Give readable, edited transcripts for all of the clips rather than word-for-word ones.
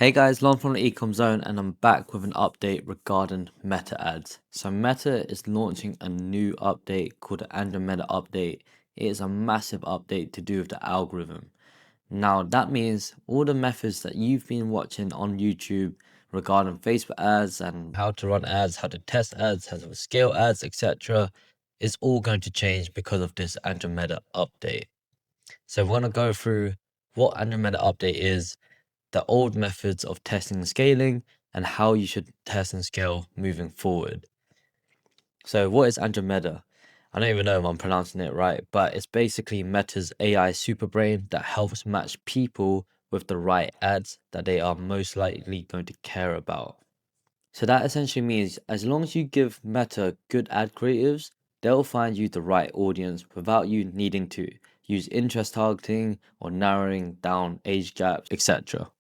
Hey guys, Lon from the ECOM Zone, and I'm back with an update regarding Meta ads. So Meta is launching a new update called the Andromeda update. It is a massive update to do with the algorithm. Now that means all the methods that you've been watching on YouTube regarding Facebook ads and how to run ads, how to test ads, how to scale ads, etc. is all going to change because of this Andromeda update. So we're going to go through what Andromeda update is, the old methods of testing and scaling, and how you should test and scale moving forward. So what is Andromeda? I don't even know if I'm pronouncing it right, but it's basically Meta's AI superbrain that helps match people with the right ads that they are most likely going to care about. So that essentially means as long as you give Meta good ad creatives, they'll find you the right audience without you needing to use interest targeting or narrowing down age gaps, etc.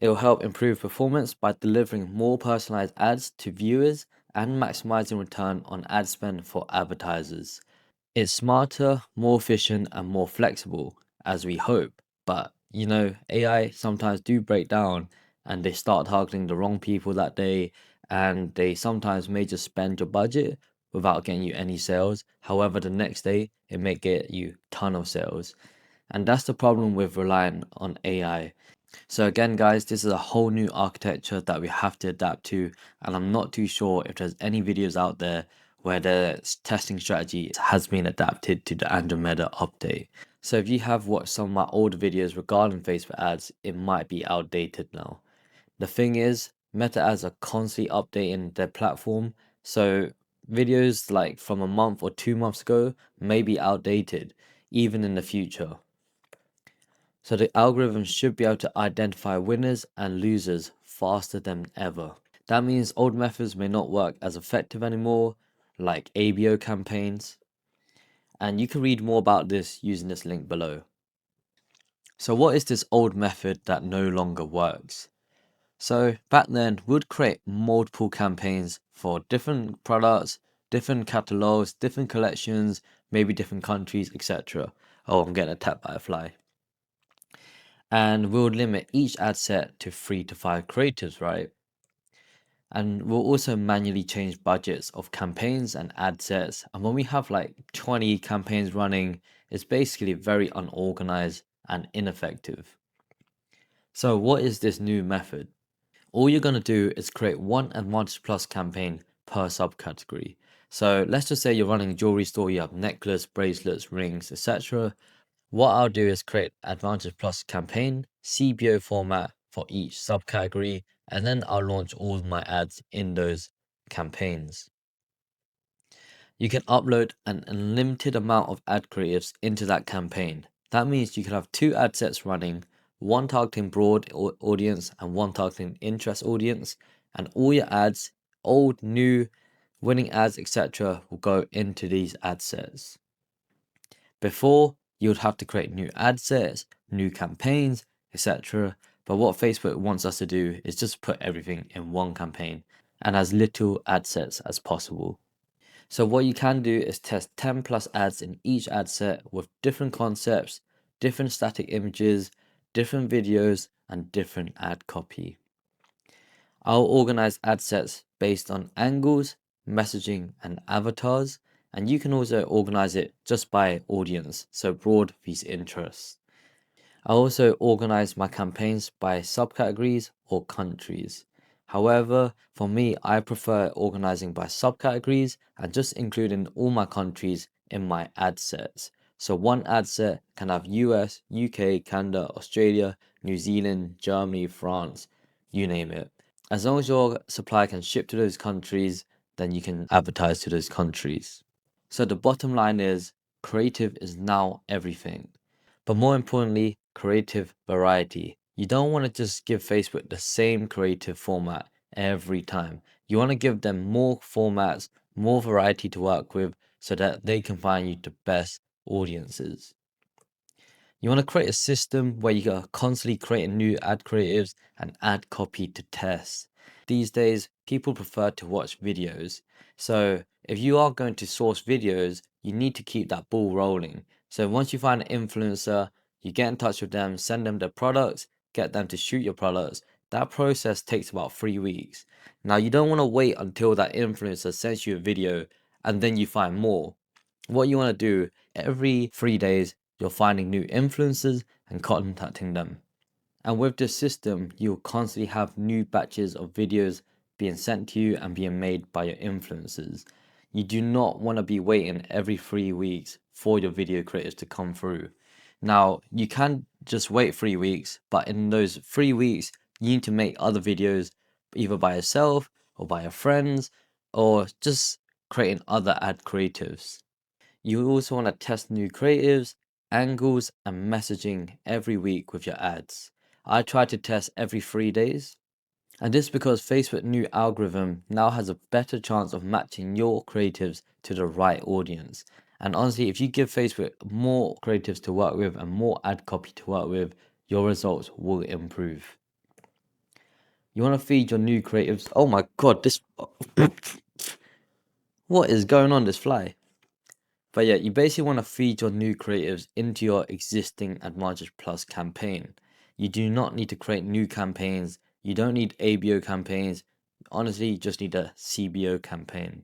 It will help improve performance by delivering more personalized ads to viewers and maximizing return on ad spend for advertisers. It's smarter, more efficient, and more flexible, as we hope. But AI sometimes do break down and they start targeting the wrong people that day, and they sometimes may just spend your budget without getting you any sales. However, the next day it may get you ton of sales. And that's the problem with relying on AI. So again, guys, this is a whole new architecture that we have to adapt to, and I'm not too sure if there's any videos out there where the testing strategy has been adapted to the Andromeda update. So if you have watched some of my older videos regarding Facebook ads, it might be outdated now. The thing is, Meta ads are constantly updating their platform, so videos like from a month or 2 months ago may be outdated, even in the future. So the algorithm should be able to identify winners and losers faster than ever. That means old methods may not work as effective anymore, like ABO campaigns. And you can read more about this using this link below. So what is this old method that no longer works? So back then, we'd create multiple campaigns for different products, different catalogs, different collections, maybe different countries, etc. Oh, I'm getting attacked by a fly. And we'll limit each ad set to 3 to 5 creatives, right? And we'll also manually change budgets of campaigns and ad sets. And when we have like 20 campaigns running, it's basically very unorganized and ineffective. So what is this new method? All you're going to do is create one Advantage Plus campaign per subcategory. So let's just say you're running a jewelry store, you have necklace, bracelets, rings, etc. What I'll do is create Advantage Plus campaign, CBO format for each subcategory, and then I'll launch all of my ads in those campaigns. You can upload an unlimited amount of ad creatives into that campaign. That means you can have 2 ad sets running, one targeting broad audience and one targeting interest audience, and all your ads, old, new, winning ads, etc., will go into these ad sets. Before, you would have to create new ad sets, new campaigns, etc. But what Facebook wants us to do is just put everything in one campaign and as little ad sets as possible. So what you can do is test 10 plus ads in each ad set with different concepts, different static images, different videos, and different ad copy. I'll organize ad sets based on angles, messaging, and avatars, and you can also organize it just by audience, so broad vs interests. I also organize my campaigns by subcategories or countries. However, for me, I prefer organizing by subcategories and just including all my countries in my ad sets. So one ad set can have US, UK, Canada, Australia, New Zealand, Germany, France, you name it. As long as your supply can ship to those countries, then you can advertise to those countries. So the bottom line is creative is now everything. But more importantly, creative variety. You don't want to just give Facebook the same creative format every time. You want to give them more formats, more variety to work with so that they can find you the best audiences. You want to create a system where you are constantly creating new ad creatives and ad copy to test. These days, people prefer to watch videos. So if you are going to source videos, you need to keep that ball rolling. So once you find an influencer, you get in touch with them, send them the products, get them to shoot your products, That process takes about 3 weeks. Now, you don't want to wait until that influencer sends you a video and then you find more. What you want to do every 3 days, you're finding new influencers and contacting them. And with this system, you'll constantly have new batches of videos being sent to you and being made by your influencers. You do not want to be waiting every 3 weeks for your video creators to come through. Now, you can just wait 3 weeks, but in those 3 weeks, you need to make other videos either by yourself or by your friends or just creating other ad creatives. You also want to test new creatives, angles, and messaging every week with your ads. I try to test every 3 days, and this because Facebook's new algorithm now has a better chance of matching your creatives to the right audience. And honestly, if you give Facebook more creatives to work with and more ad copy to work with, your results will improve. You want to feed your new creatives. Oh my god, this. What is going on, this fly? But yeah, you basically want to feed your new creatives into your existing Advantage Plus campaign. You do not need to create new campaigns. You don't need ABO campaigns. Honestly, you just need a CBO campaign.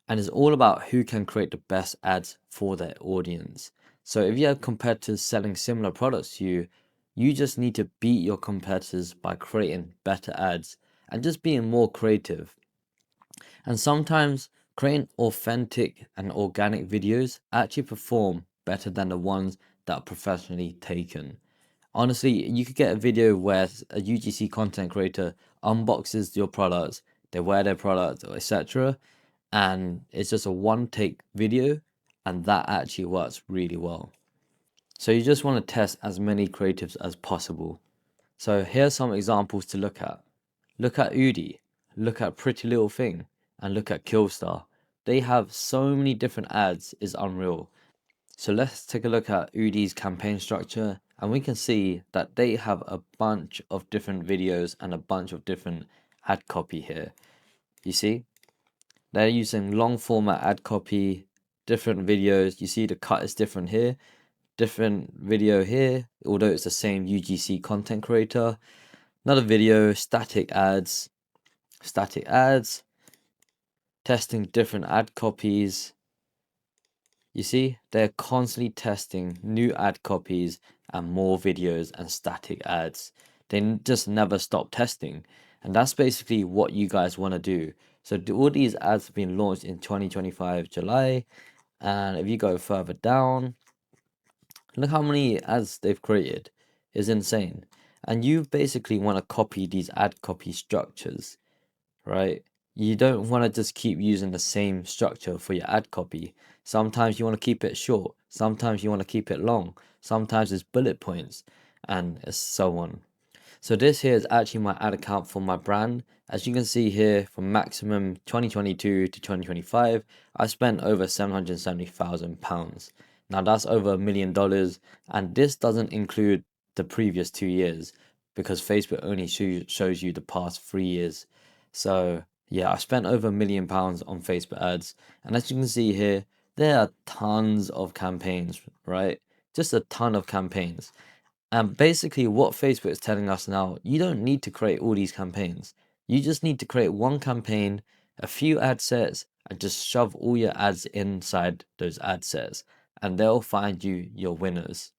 And it's all about who can create the best ads for their audience. So if you have competitors selling similar products to you, you just need to beat your competitors by creating better ads and just being more creative. And sometimes creating authentic and organic videos actually perform better than the ones that are professionally taken. Honestly, you could get a video where a UGC content creator unboxes your products, they wear their products, etc. And it's just a one take video, and that actually works really well. So you just want to test as many creatives as possible. So here's some examples to look at. Look at Udi, look at Pretty Little Thing, and look at Killstar. They have so many different ads, it's unreal. So let's take a look at Udi's campaign structure, and we can see that they have a bunch of different videos and a bunch of different ad copy here. You see? They're using long format ad copy, different videos. You see the cut is different here, different video here, although it's the same UGC content creator. Another video, static ads, testing different ad copies. You see, they're constantly testing new ad copies and more videos and static ads. They just never stop testing. And that's basically what you guys want to do. So all these ads have been launched in 2025 July. And if you go further down, look how many ads they've created. It's insane. And you basically want to copy these ad copy structures, right? You don't want to just keep using the same structure for your ad copy. Sometimes you want to keep it short, sometimes you want to keep it long, sometimes it's bullet points, and so on. So this here is actually my ad account for my brand. As you can see here, from maximum 2022 to 2025, I spent over £770,000. Now that's over $1 million, and this doesn't include the previous 2 years because Facebook only shows you the past 3 years. So yeah, I spent over £1 million on Facebook ads, and as you can see here, there are tons of campaigns, right? Just a ton of campaigns. And basically, what Facebook is telling us now, you don't need to create all these campaigns. You just need to create one campaign, a few ad sets, and just shove all your ads inside those ad sets, and they'll find you your winners.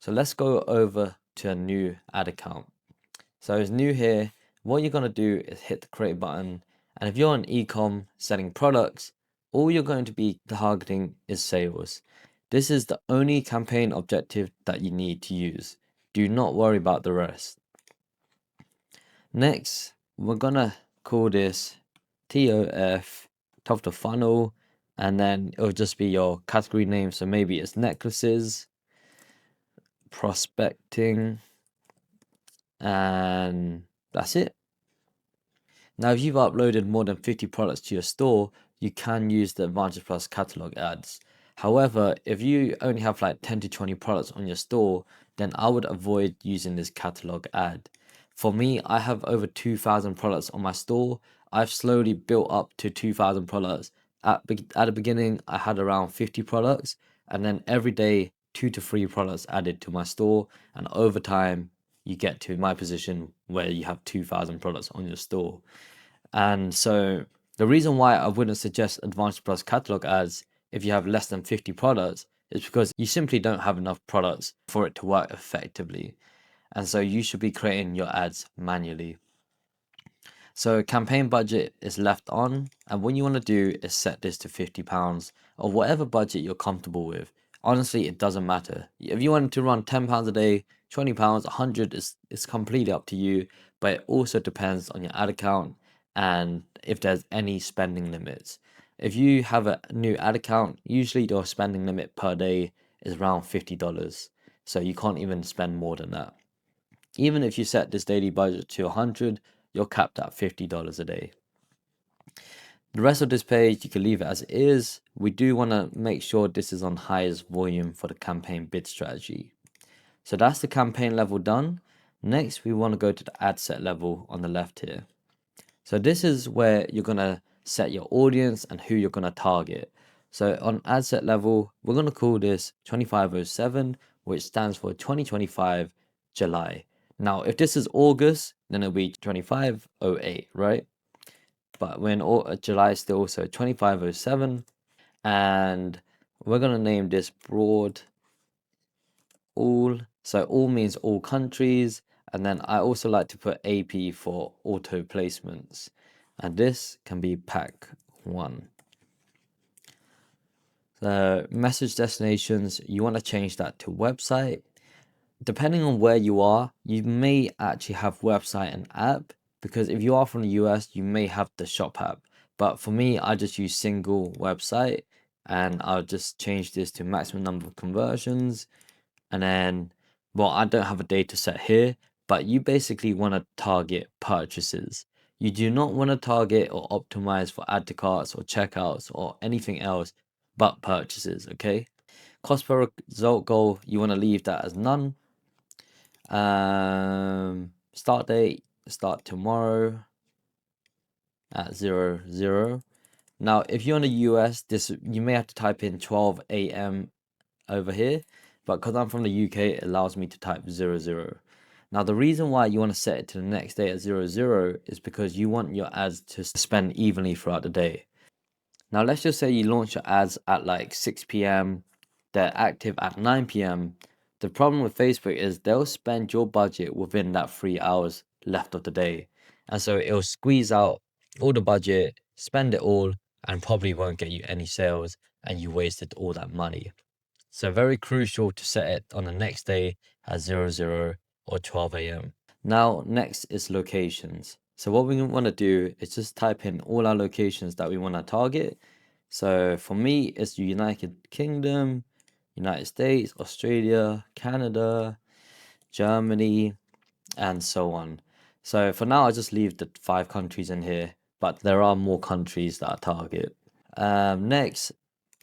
So let's go over to a new ad account. So it's new here. What you're going to do is hit the create button. And if you're on ECOM selling products, all you're going to be targeting is sales. This is the only campaign objective that you need to use. Do not worry about the rest. Next, we're going to call this TOF, top of the funnel, and then it'll just be your category name. So maybe it's necklaces, prospecting, and that's it. Now, if you've uploaded more than 50 products to your store, you can use the Advantage Plus catalog ads. However, if you only have like 10 to 20 products on your store, then I would avoid using this catalog ad. For me, I have over 2,000 products on my store. I've slowly built up to 2,000 products. At the beginning, I had around 50 products, and then every day, 2 to 3 products added to my store, and over time, you get to my position where you have 2,000 products on your store. And so the reason why I wouldn't suggest Advanced Plus catalog ads if you have less than 50 products is because you simply don't have enough products for it to work effectively. And so you should be creating your ads manually. So campaign budget is left on, and what you want to do is set this to £50 or whatever budget you're comfortable with. Honestly, it doesn't matter. If you want to run £10 a day, £20, 100 is completely up to you, but it also depends on your ad account and if there's any spending limits. If you have a new ad account, usually your spending limit per day is around $50. So you can't even spend more than that. Even if you set this daily budget to 100, you're capped at $50 a day. The rest of this page, you can leave it as it is. We do want to make sure this is on highest volume for the campaign bid strategy. So that's the campaign level done. Next, we want to go to the ad set level on the left here. So this is where you're going to set your audience and who you're going to target. So on ad set level, we're going to call this 2507, which stands for 2025 July. Now, if this is August, then it'll be 2508, right? But when July still, so 2507. And we're going to name this broad all. So all means all countries. And then I also like to put AP for auto placements. And this can be pack 1. So message destinations, you want to change that to website. Depending on where you are, you may actually have website and app, because if you are from the US, you may have the shop app. But for me, I just use single website, and I'll just change this to maximum number of conversions. And then, well, I don't have a data set here, but you basically want to target purchases. You do not want to target or optimize for add to carts or checkouts or anything else but purchases, okay? Cost per result goal, you want to leave that as none. Start date, start tomorrow at 00. Now, if you're in the US, this you may have to type in 12 a.m. over here, but because I'm from the UK, it allows me to type 00. Now, the reason why you want to set it to the next day at 00 is because you want your ads to spend evenly throughout the day. Now, let's just say you launch your ads at like 6 p.m., they're active at 9 p.m. The problem with Facebook is they'll spend your budget within that 3 hours left of the day. And so it'll squeeze out all the budget, spend it all, and probably won't get you any sales, and you wasted all that money. So very crucial to set it on the next day at 00 or 12 a.m. Now, next is locations. So what we want to do is just type in all our locations that we want to target. So for me, it's the United Kingdom, United States, Australia, Canada, Germany, and so on. So for now, I just leave the 5 countries in here, but there are more countries that I target. Next,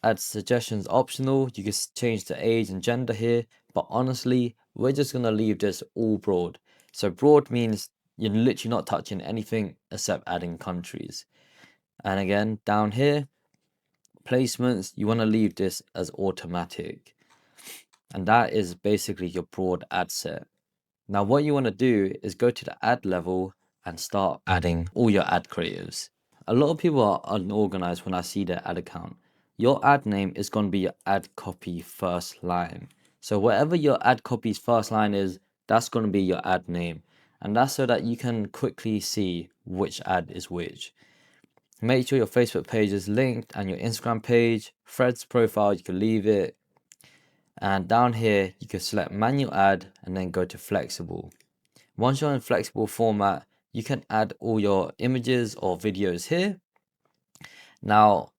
add suggestions optional. You can change the age and gender here, but honestly, we're just going to leave this all broad. So broad means you're literally not touching anything except adding countries. And again, down here, placements, you want to leave this as automatic. And that is basically your broad ad set. Now, what you want to do is go to the ad level and start adding all your ad creatives. A lot of people are unorganized when I see their ad account. Your ad name is going to be your ad copy first line. So whatever your ad copy's first line is, that's going to be your ad name. And that's so that you can quickly see which ad is which. Make sure your Facebook page is linked and your Instagram page. Threads profile, you can leave it. And down here, you can select manual ad and then go to flexible. Once you're in flexible format, you can add all your images or videos here. Now,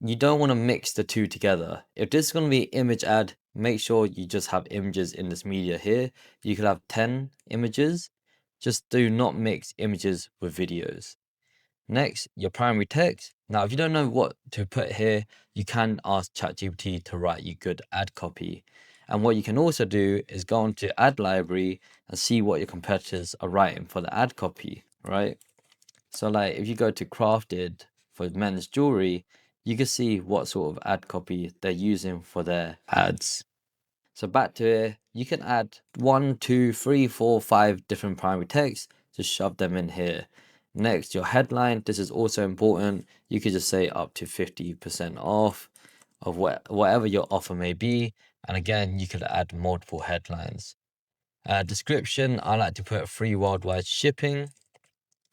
you don't want to mix the two together. If this is going to be image ad, make sure you just have images in this media here. You could have 10 images. Just do not mix images with videos. Next, your primary text. Now, if you don't know what to put here, you can ask ChatGPT to write you good ad copy. And what you can also do is go onto ad library and see what your competitors are writing for the ad copy, right? So like if you go to crafted for men's jewelry, you can see what sort of ad copy they're using for their ads. So back to here, you can add 1, 2, 3, 4, 5 different primary texts, just shove them in here. Next, your headline. This is also important. You could just say up to 50% off of whatever your offer may be. And again, you could add multiple headlines. Description, I like to put free worldwide shipping.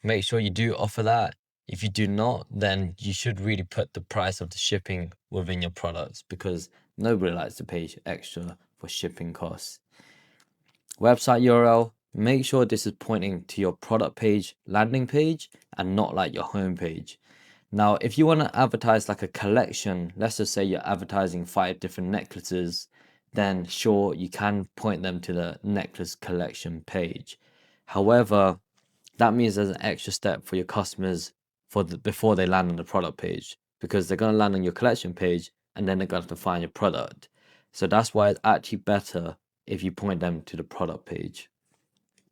Make sure you do offer that. If you do not, then you should really put the price of the shipping within your products, because nobody likes to pay extra for shipping costs. Website URL, make sure this is pointing to your product page, landing page, and not like your home page. Now, if you want to advertise like a collection, let's just say you're advertising 5 different necklaces, then sure, you can point them to the necklace collection page. However, that means there's an extra step for your customers before they land on the product page, because they're going to land on your collection page and then they're going to find your product. So that's why it's actually better if you point them to the product page.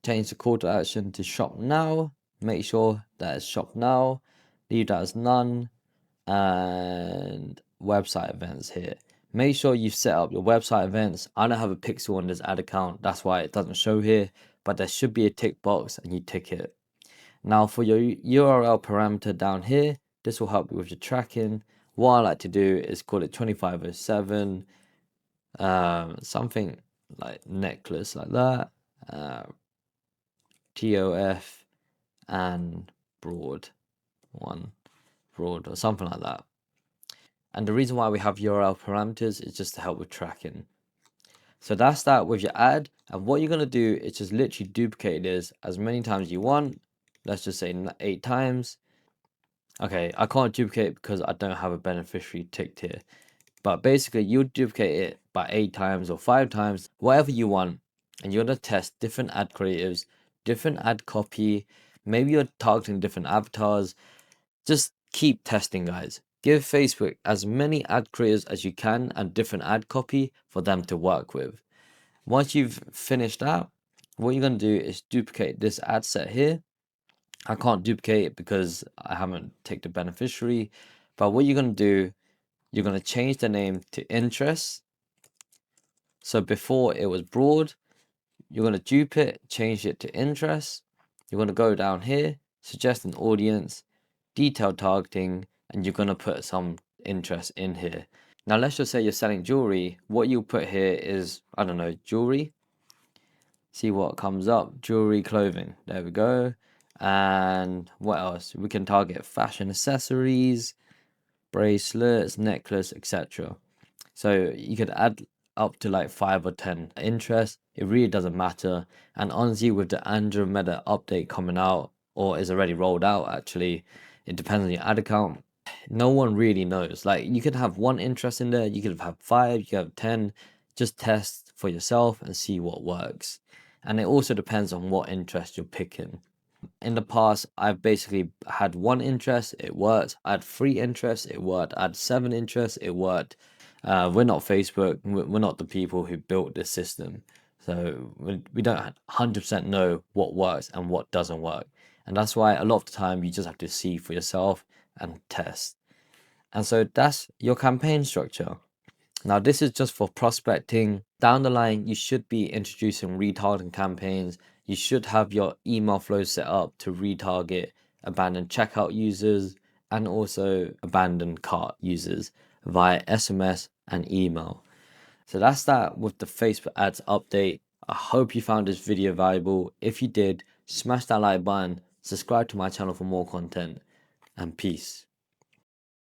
Change the call to action to shop now. Make sure that it's shop now. Leave that as none. And website events here. Make sure you've set up your website events. I don't have a pixel on this ad account, that's why it doesn't show here, but there should be a tick box and you tick it. Now for your URL parameter down here, this will help you with your tracking. What I like to do is call it 2507, something like necklace like that, TOF and broad or something like that. And the reason why we have URL parameters is just to help with tracking. So that's that with your ad. And what you're going to do is just literally duplicate this as many times as you want. Let's just say 8 times. Okay, I can't duplicate because I don't have a beneficiary ticked here. But basically, you duplicate it by 8 times or 5 times, whatever you want. And you're going to test different ad creatives, different ad copy. Maybe you're targeting different avatars. Just keep testing, guys. Give Facebook as many ad creators as you can and different ad copy for them to work with. Once you've finished that, what you're going to do is duplicate this ad set here. I can't duplicate it because I haven't ticked the beneficiary. But what you're going to do, you're going to change the name to interest. So before it was broad, you're going to dupe it, change it to interest. You're going to go down here, suggest an audience, detailed targeting, and you're going to put some interest in here. Now, let's just say you're selling jewelry. What you'll put here is, I don't know, jewelry. See what comes up. Jewelry, clothing. There we go. And what else? We can target fashion accessories, bracelets, necklace, etc. So you could add up to like 5 or 10 interests. It really doesn't matter. And honestly, with the Andromeda update coming out, or is already rolled out actually, it depends on your ad account. No one really knows. Like, you could have 1 interest in there, you could have 5, you could have 10. Just test for yourself and see what works. And it also depends on what interest you're picking. In the past, I've basically had 1 interest, it worked. I had 3 interests, it worked. I had 7 interests, it worked. We're not Facebook, we're not the people who built this system. So we don't 100% know what works and what doesn't work. And that's why a lot of the time you just have to see for yourself and test. And so that's your campaign structure. Now, this is just for prospecting. Down the line, you should be introducing retargeting campaigns. You should have your email flow set up to retarget abandoned checkout users and also abandoned cart users via SMS and email. So that's that with the Facebook ads update. I hope you found this video valuable. If you did, smash that like button, subscribe to my channel for more content, and peace.